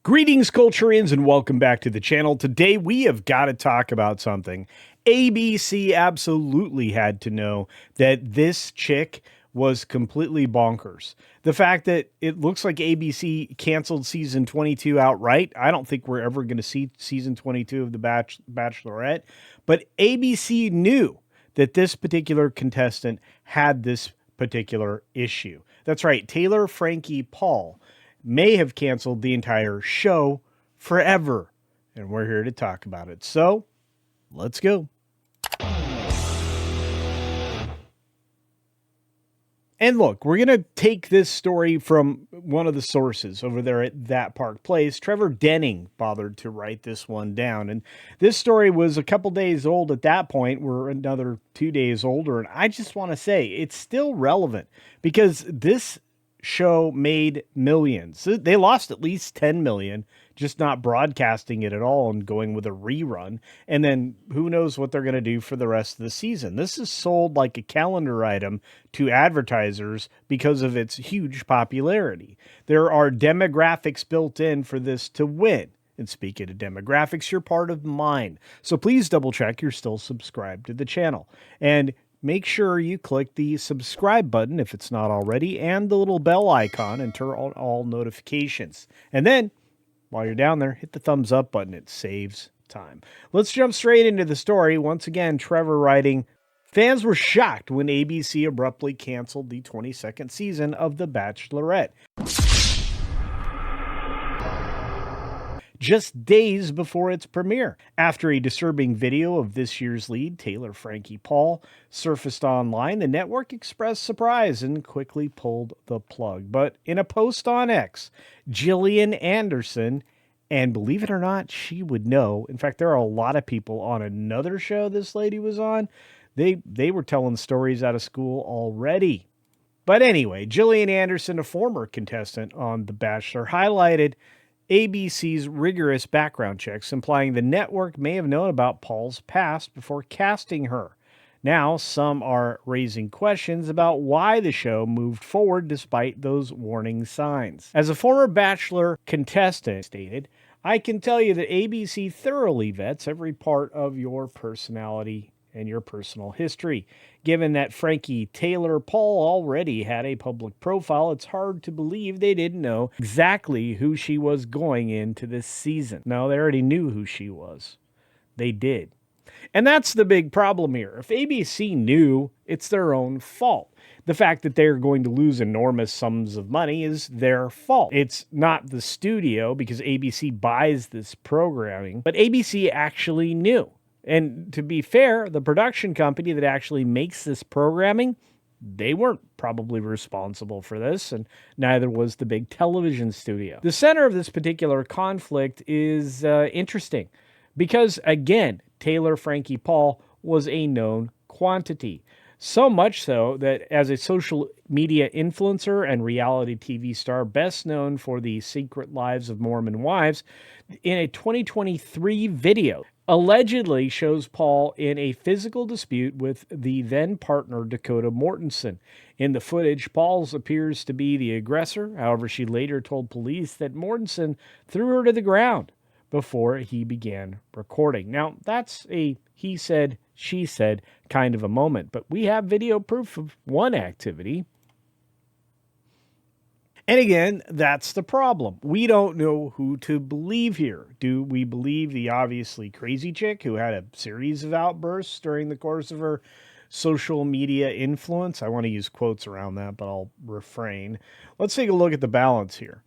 Greetings, Culturians, and welcome back to the channel. Today, we have got to talk about something. ABC absolutely had to know that this chick was completely bonkers. The fact that it looks like ABC canceled season 22 outright. I don't think we're ever going to see season 22 of The Bachelorette. But ABC knew that this particular contestant had this particular issue. That's right, Taylor Frankie Paul may have canceled the entire show forever. And we're here to talk about it. So, let's go. And look, we're going to take this story from one of the sources over there at That Park Place. Trevor Denning bothered to write this one down. And this story was a couple days old at that point. We're another 2 days older. And I just want to say it's still relevant because this show made millions. They lost at least 10 million just not broadcasting it at all and going with a rerun. And then who knows what they're going to do for the rest of the season. This is sold like a calendar item to advertisers because of its huge popularity. There are demographics built in for this to win. And speaking of demographics, you're part of mine. So please double check you're still subscribed to the channel. And make sure you click the subscribe button if it's not already, and the little bell icon, and turn on all notifications. And then, while you're down there, hit the thumbs up button. It saves time. Let's jump straight into the story. Once again, Trevor writing, fans were shocked when ABC abruptly canceled the 22nd season of The Bachelorette, just days before its premiere. After a disturbing video of this year's lead, Taylor Frankie Paul, surfaced online, the network expressed surprise and quickly pulled the plug. But in a post on X, Jillian Anderson, and believe it or not, she would know. In fact, there are a lot of people on another show this lady was on. They were telling stories out of school already. But anyway, Jillian Anderson, a former contestant on The Bachelor, highlighted ABC's rigorous background checks, implying the network may have known about Paul's past before casting her. Now, some are raising questions about why the show moved forward despite those warning signs. As a former Bachelor contestant stated, I can tell you that ABC thoroughly vets every part of your personality and your personal history. Given that Frankie Taylor Paul already had a public profile, it's hard to believe they didn't know exactly who she was going into this season. No, they already knew who she was. They did. And that's the big problem here. If ABC knew, it's their own fault. The fact that they're going to lose enormous sums of money is their fault. It's not the studio because ABC buys this programming, but ABC actually knew. And to be fair, the production company that actually makes this programming, they weren't probably responsible for this, and neither was the big television studio. The center of this particular conflict is interesting because, again, Taylor Frankie Paul was a known quantity. So much so that as a social media influencer and reality TV star best known for the Secret Lives of Mormon Wives, in a 2023 video, allegedly shows Paul in a physical dispute with the then partner Dakota Mortensen. In the footage, Paul appears to be the aggressor. However, she later told police that Mortensen threw her to the ground before he began recording. Now, that's a he said, she said kind of a moment, but we have video proof of one activity. And again, that's the problem. We don't know who to believe here. Do we believe the obviously crazy chick who had a series of outbursts during the course of her social media influence? I want to use quotes around that, but I'll refrain. Let's take a look at the balance here.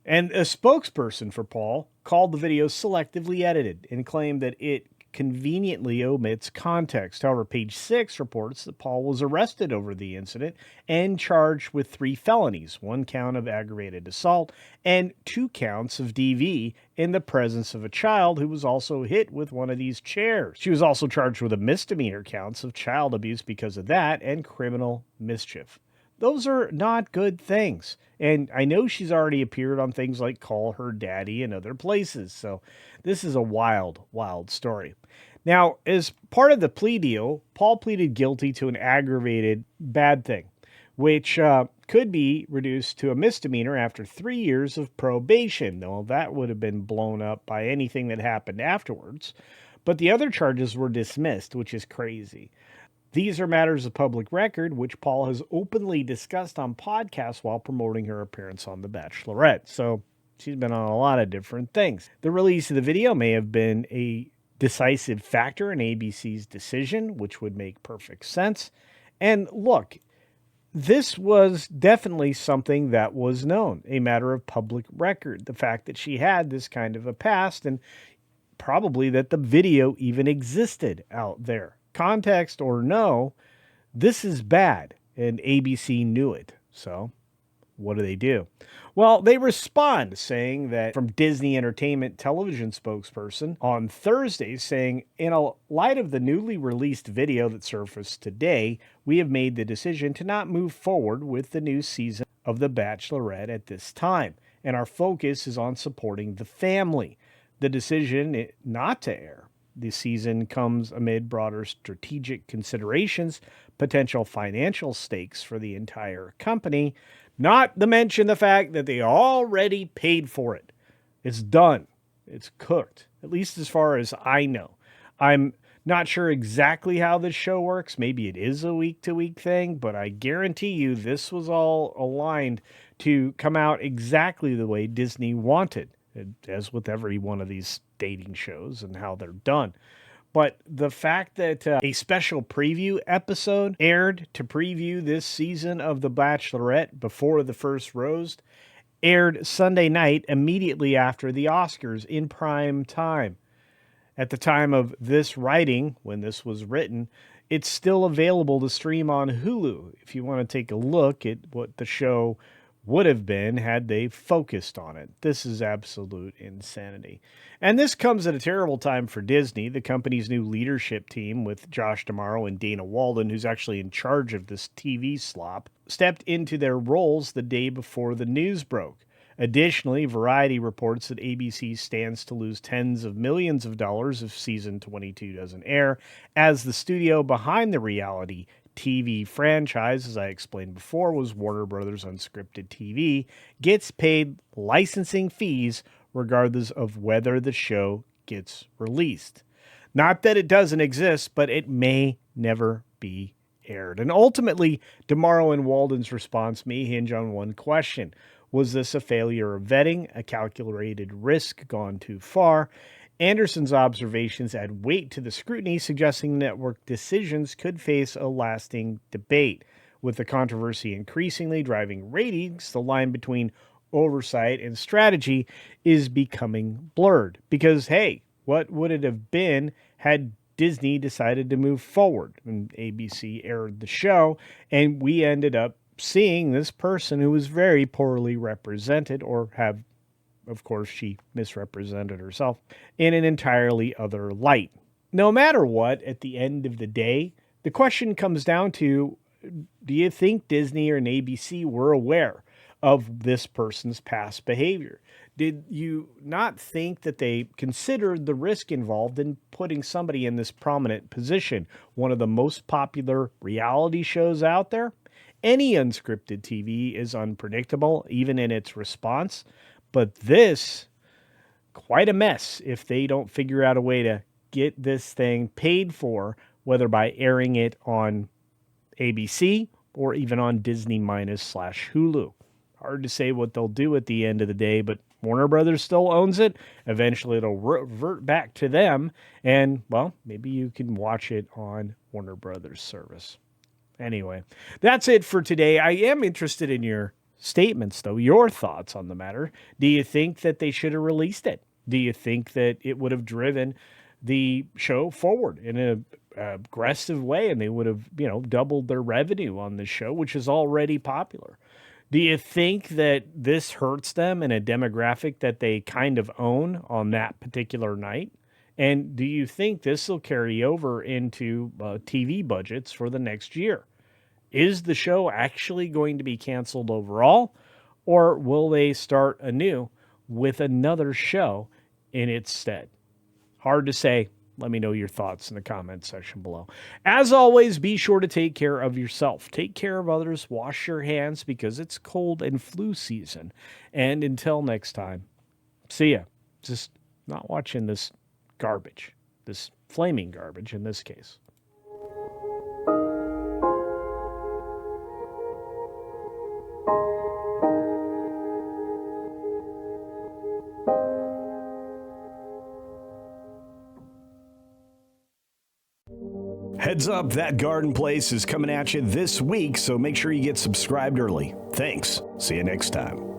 And a spokesperson for Paul called the video selectively edited and claimed that it conveniently omits context. However, page 6 reports that Paul was arrested over the incident and charged with 3 felonies, 1 count of aggravated assault and 2 counts of DV in the presence of a child who was also hit with one of these chairs. She was also charged with a misdemeanor counts of child abuse because of that and criminal mischief. Those are not good things. And I know she's already appeared on things like Call Her Daddy and other places. So this is a wild, wild story. Now, as part of the plea deal, Paul pleaded guilty to an aggravated bad thing, which could be reduced to a misdemeanor after 3 years of probation, though that would have been blown up by anything that happened afterwards. But the other charges were dismissed, which is crazy. These are matters of public record, which Paul has openly discussed on podcasts while promoting her appearance on The Bachelorette. So she's been on a lot of different things. The release of the video may have been a decisive factor in ABC's decision, which would make perfect sense. And look, this was definitely something that was known, a matter of public record. The fact that she had this kind of a past, and probably that the video even existed out there. Context or no, this is bad, and ABC knew it. So what do? Well, they respond saying that from Disney Entertainment television spokesperson on Thursday saying, in light of the newly released video that surfaced today, we have made the decision to not move forward with the new season of The Bachelorette at this time, and our focus is on supporting the family. The decision not to air the season comes amid broader strategic considerations, potential financial stakes for the entire company, not to mention the fact that they already paid for it. It's done. It's cooked, at least as far as I know. I'm not sure exactly how this show works. Maybe it is a week-to-week thing, but I guarantee you this was all aligned to come out exactly the way Disney wanted, as with every one of these dating shows and how they're done. But the fact that a special preview episode aired to preview this season of The Bachelorette before the first roast aired Sunday night immediately after the Oscars in prime time. At the time of this writing, when this was written, it's still available to stream on Hulu if you want to take a look at what the show would have been had they focused on it. This is absolute insanity. And this comes at a terrible time for Disney. The company's new leadership team with Josh D'Amaro and Dana Walden, who's actually in charge of this TV slop, stepped into their roles the day before the news broke. Additionally, Variety reports that ABC stands to lose tens of millions of dollars if season 22 doesn't air, as the studio behind the reality TV franchise, as I explained before, was Warner Bros. Unscripted TV, gets paid licensing fees regardless of whether the show gets released. Not that it doesn't exist, but it may never be aired. And ultimately, D'Amaro and Walden's response may hinge on one question. Was this a failure of vetting, a calculated risk gone too far? Anderson's observations add weight to the scrutiny, suggesting network decisions could face a lasting debate. With the controversy increasingly driving ratings, the line between oversight and strategy is becoming blurred. Because, hey, what would it have been had Disney decided to move forward? And ABC aired the show, and we ended up seeing this person who was very poorly represented, or have, of course, she misrepresented herself in an entirely other light. No matter what, at the end of the day, the question comes down to, do you think Disney or an ABC were aware of this person's past behavior? Did you not think that they considered the risk involved in putting somebody in this prominent position, one of the most popular reality shows out there? Any unscripted TV is unpredictable, even in its response. But this, quite a mess if they don't figure out a way to get this thing paid for, whether by airing it on ABC or even on Disney Minus / Hulu. Hard to say what they'll do at the end of the day, but Warner Brothers still owns it. Eventually it'll revert back to them, and, well, maybe you can watch it on Warner Brothers service. Anyway, that's it for today. I am interested in your statements, though, your thoughts on the matter. Do you think that they should have released it? Do you think that it would have driven the show forward in an aggressive way, and they would have, doubled their revenue on the show, which is already popular? Do you think that this hurts them in a demographic that they kind of own on that particular night? And do you think this will carry over into TV budgets for the next year? Is the show actually going to be canceled overall, or will they start anew with another show in its stead? Hard to say. Let me know your thoughts in the comment section below. As always, be sure to take care of yourself. Take care of others. Wash your hands because it's cold and flu season. And until next time, see ya. Just not watching this garbage. This flaming garbage in this case. Heads up, That Garden Place is coming at you this week, so make sure you get subscribed early. Thanks. See you next time.